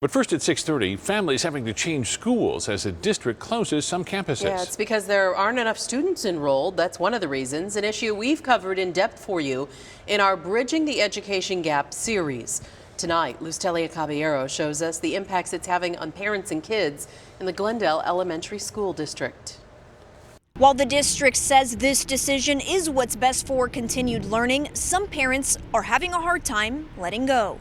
But first at 6:30, families having to change schools as the district closes some campuses. Yeah, it's because there aren't enough students enrolled. That's one of the reasons. An issue we've covered in depth for you in our Bridging the Education Gap series. Tonight, Luz Caballero shows us the impacts it's having on parents and kids in the Glendale Elementary School District. While the district says this decision is what's best for continued learning, some parents are having a hard time letting go.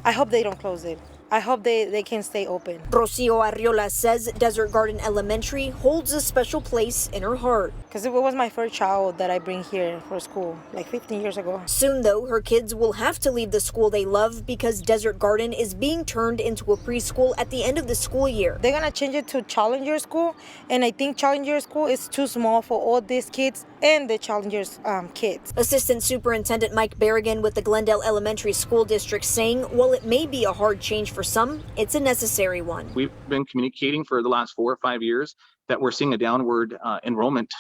I hope they don't close it. I hope they can stay open. Rocio Arriola says Desert Garden Elementary holds a special place in her heart. Because it was my first child that I bring here for school, like 15 years ago. Soon, though, her kids will have to leave the school they love because Desert Garden is being turned into a preschool at the end of the school year. They're going to change it to Challenger School, and I think Challenger School is too small for all these kids and the Challenger's kids. Assistant Superintendent Mike Berrigan with the Glendale Elementary School District saying while it may be a hard change for some, it's a necessary one. We've been communicating for the last 4 or 5 years that we're seeing a downward enrollment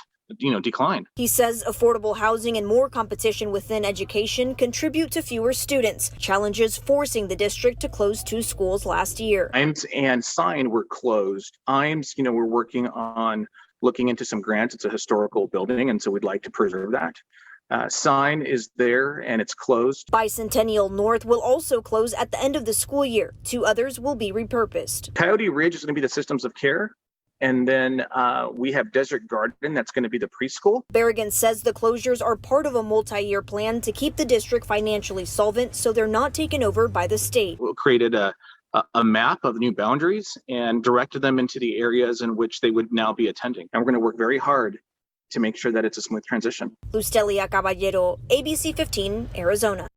decline. He says affordable housing and more competition within education contribute to fewer students, challenges forcing the district to close 2 schools last year. IMES and Sign were closed. IMES, we're working on looking into some grants. It's a historical building, and so we'd like to preserve that. Sign is there and it's closed. Bicentennial North will also close at the end of the school year. 2 others will be repurposed. Coyote Ridge is going to be the systems of care. And then we have Desert Garden, that's going to be the preschool. Berrigan says the closures are part of a multi-year plan to keep the district financially solvent so they're not taken over by the state. We created a map of new boundaries and directed them into the areas in which they would now be attending. And we're going to work very hard to make sure that it's a smooth transition. Luz Caballero, ABC 15, Arizona.